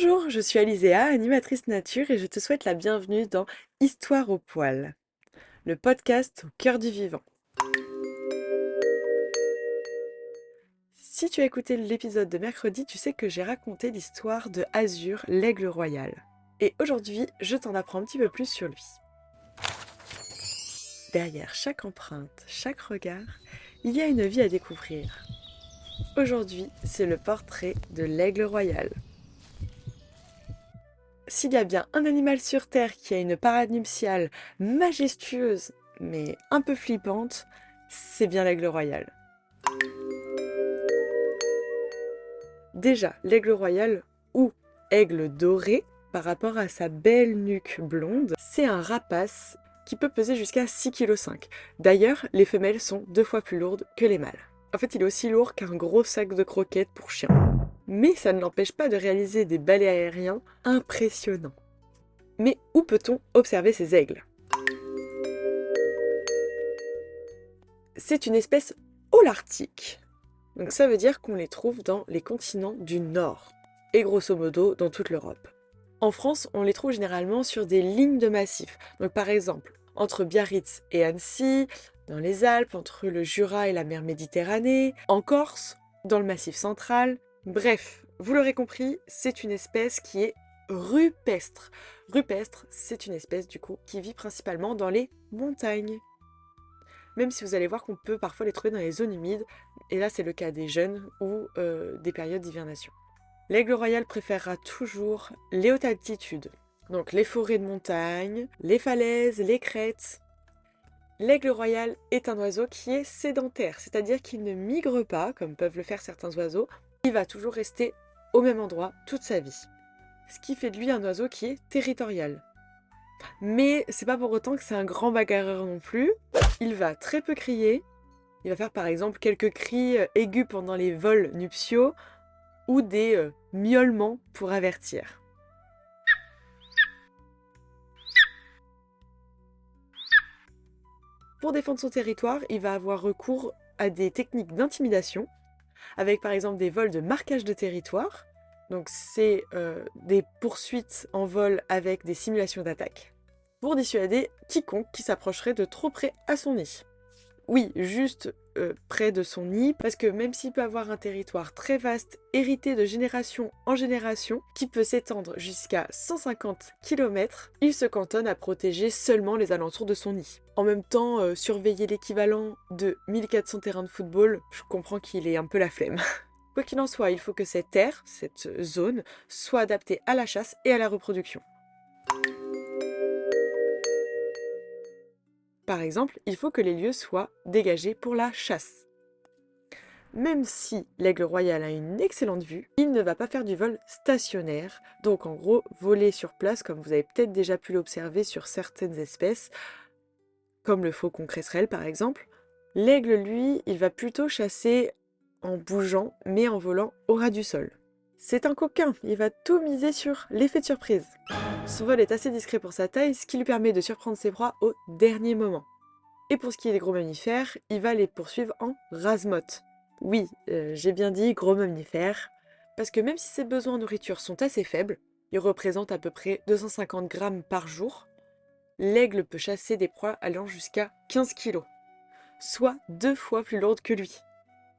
Bonjour, je suis Alizéa, animatrice nature et je te souhaite la bienvenue dans Histoire au poil, le podcast au cœur du vivant. Si tu as écouté l'épisode de mercredi, tu sais que j'ai raconté l'histoire de Azur, l'aigle royal. Et aujourd'hui, je t'en apprends un petit peu plus sur lui. Derrière chaque empreinte, chaque regard, il y a une vie à découvrir. Aujourd'hui, c'est le portrait de l'aigle royal. S'il y a bien un animal sur Terre qui a une parade nuptiale majestueuse, mais un peu flippante, c'est bien l'aigle royal. Déjà, l'aigle royal, ou aigle doré, par rapport à sa belle nuque blonde, c'est un rapace qui peut peser jusqu'à 6,5 kg. D'ailleurs, les femelles sont 2 fois plus lourdes que les mâles. En fait, il est aussi lourd qu'un gros sac de croquettes pour chien. Mais ça ne l'empêche pas de réaliser des balais aériens impressionnants. Mais où peut-on observer ces aigles? C'est une espèce holarctique. Donc ça veut dire qu'on les trouve dans les continents du Nord, et grosso modo dans toute l'Europe. En France, on les trouve généralement sur des lignes de massifs. Donc par exemple, entre Biarritz et Annecy, dans les Alpes, entre le Jura et la mer Méditerranée, en Corse, dans le Massif central. Bref, vous l'aurez compris, c'est une espèce qui est rupestre. Rupestre, c'est une espèce du coup qui vit principalement dans les montagnes. Même si vous allez voir qu'on peut parfois les trouver dans les zones humides, et là c'est le cas des jeunes ou des périodes d'hivernation. L'aigle royal préférera toujours les hautes altitudes, donc les forêts de montagne, les falaises, les crêtes. L'aigle royal est un oiseau qui est sédentaire, c'est-à-dire qu'il ne migre pas, comme peuvent le faire certains oiseaux, il va toujours rester au même endroit toute sa vie. Ce qui fait de lui un oiseau qui est territorial. Mais c'est pas pour autant que c'est un grand bagarreur non plus. Il va très peu crier. Il va faire par exemple quelques cris aigus pendant les vols nuptiaux ou des miaulements pour avertir. Pour défendre son territoire, il va avoir recours à des techniques d'intimidation, avec par exemple des vols de marquage de territoire. Donc c'est des poursuites en vol avec des simulations d'attaque, pour dissuader quiconque qui s'approcherait de trop près à son nid. Oui, juste près de son nid, parce que même s'il peut avoir un territoire très vaste, hérité de génération en génération, qui peut s'étendre jusqu'à 150 km, il se cantonne à protéger seulement les alentours de son nid. En même temps, surveiller l'équivalent de 1400 terrains de football, je comprends qu'il ait un peu la flemme. Quoi qu'il en soit, il faut que cette aire, cette zone, soit adaptée à la chasse et à la reproduction. Par exemple, il faut que les lieux soient dégagés pour la chasse. Même si l'aigle royal a une excellente vue, il ne va pas faire du vol stationnaire, donc en gros voler sur place comme vous avez peut-être déjà pu l'observer sur certaines espèces, comme le faucon cresserelle par exemple. L'aigle, lui, il va plutôt chasser en bougeant, mais en volant au ras du sol. C'est un coquin, il va tout miser sur l'effet de surprise. Son vol est assez discret pour sa taille, ce qui lui permet de surprendre ses proies au dernier moment. Et pour ce qui est des gros mammifères, il va les poursuivre en rase-motte. Oui, j'ai bien dit gros mammifères, parce que même si ses besoins en nourriture sont assez faibles, ils représentent à peu près 250 grammes par jour, l'aigle peut chasser des proies allant jusqu'à 15 kg, soit 2 fois plus lourdes que lui.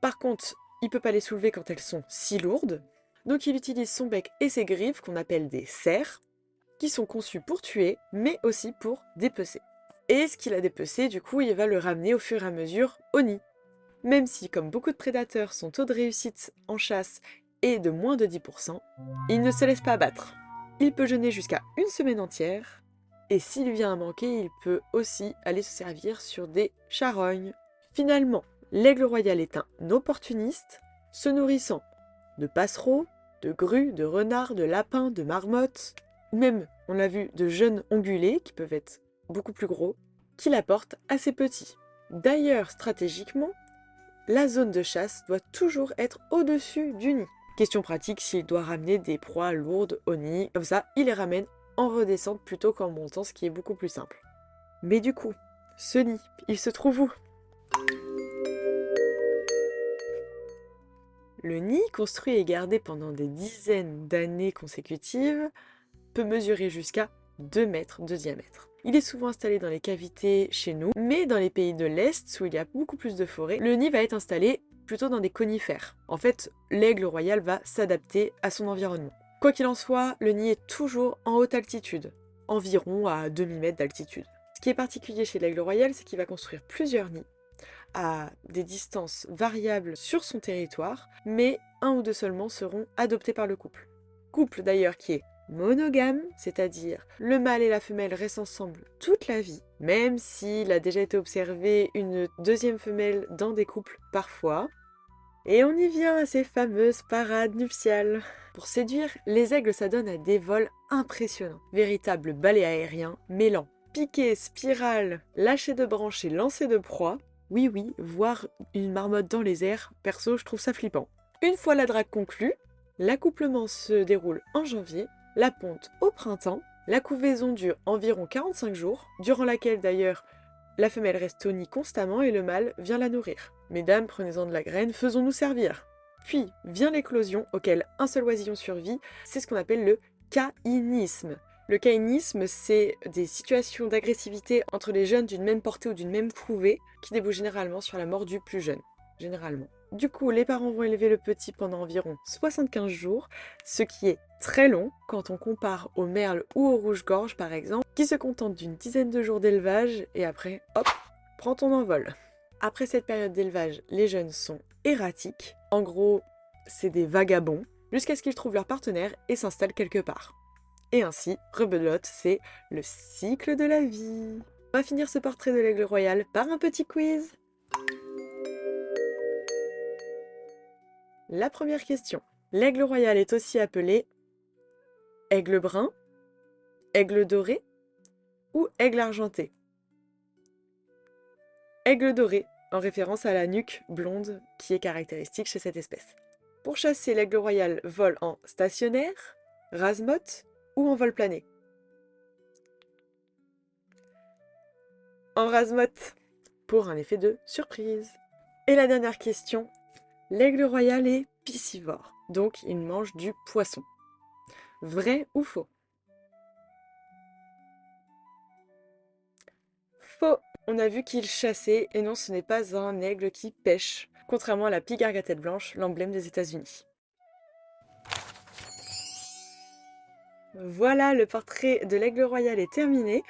Par contre, il ne peut pas les soulever quand elles sont si lourdes, donc il utilise son bec et ses griffes, qu'on appelle des serres, qui sont conçus pour tuer, mais aussi pour dépecer. Et ce qu'il a dépecé, du coup, il va le ramener au fur et à mesure au nid. Même si, comme beaucoup de prédateurs, son taux de réussite en chasse est de moins de 10%, il ne se laisse pas abattre. Il peut jeûner jusqu'à une semaine entière, et s'il vient à manquer, il peut aussi aller se servir sur des charognes. Finalement, l'aigle royal est un opportuniste, se nourrissant de passereaux, de grues, de renards, de lapins, de marmottes, même, on l'a vu, de jeunes ongulés, qui peuvent être beaucoup plus gros, qu'il apporte à ses petits. D'ailleurs, stratégiquement, la zone de chasse doit toujours être au-dessus du nid. Question pratique s'il doit ramener des proies lourdes au nid, comme ça, il les ramène en redescente plutôt qu'en montant, ce qui est beaucoup plus simple. Mais du coup, ce nid, il se trouve où? Le nid, construit et gardé pendant des dizaines d'années consécutives, peut mesurer jusqu'à 2 mètres de diamètre. Il est souvent installé dans les cavités chez nous, mais dans les pays de l'Est, où il y a beaucoup plus de forêts, le nid va être installé plutôt dans des conifères. En fait, l'aigle royal va s'adapter à son environnement. Quoi qu'il en soit, le nid est toujours en haute altitude, environ à demi-mètre d'altitude. Ce qui est particulier chez l'aigle royal, c'est qu'il va construire plusieurs nids à des distances variables sur son territoire, mais un ou deux seulement seront adoptés par le couple. Couple d'ailleurs qui est monogame, c'est-à-dire le mâle et la femelle restent ensemble toute la vie, même s'il a déjà été observé une deuxième femelle dans des couples parfois. Et on y vient à ces fameuses parades nuptiales. Pour séduire, les aigles s'adonnent à des vols impressionnants, véritables balais aériens mêlant piquets, spirales, lâcher de branches et lancer de proie. Oui, voir une marmotte dans les airs, perso, je trouve ça flippant. Une fois la drague conclue, l'accouplement se déroule en janvier, la ponte au printemps, la couvaison dure environ 45 jours, durant laquelle d'ailleurs la femelle reste au nid constamment et le mâle vient la nourrir. Mesdames, prenez-en de la graine, faisons-nous servir. Puis vient l'éclosion, auquel un seul oisillon survit, c'est ce qu'on appelle le caïnisme. Le caïnisme, c'est des situations d'agressivité entre les jeunes d'une même portée ou d'une même couvée qui débouchent généralement sur la mort du plus jeune. Généralement. Du coup, les parents vont élever le petit pendant environ 75 jours, ce qui est très long quand on compare au merle ou au rouge-gorge par exemple, qui se contentent d'une dizaine de jours d'élevage et après, hop, prends ton envol. Après cette période d'élevage, les jeunes sont erratiques. En gros, c'est des vagabonds, jusqu'à ce qu'ils trouvent leur partenaire et s'installent quelque part. Et ainsi, rebelote, c'est le cycle de la vie. On va finir ce portrait de l'aigle royal par un petit quiz. La première question. L'aigle royal est aussi appelé aigle brun, aigle doré ou aigle argenté? Aigle doré, en référence à la nuque blonde qui est caractéristique chez cette espèce. Pour chasser, l'aigle royal vole en stationnaire, rase-motte ou en vol plané? En rase-motte, pour un effet de surprise. Et la dernière question. L'aigle royal est piscivore, donc il mange du poisson. Vrai ou faux? Faux! On a vu qu'il chassait, et non, ce n'est pas un aigle qui pêche, contrairement à la pigargue à tête blanche, l'emblème des États-Unis. Voilà, le portrait de l'aigle royal est terminé.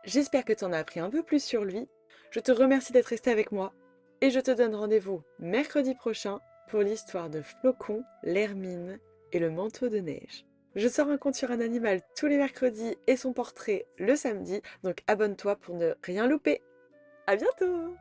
J'espère que tu en as appris un peu plus sur lui. Je te remercie d'être resté avec moi, et je te donne rendez-vous mercredi prochain pour l'histoire de Flocon, l'hermine et le manteau de neige. Je sors un conte sur un animal tous les mercredis et son portrait le samedi, donc abonne-toi pour ne rien louper. À bientôt!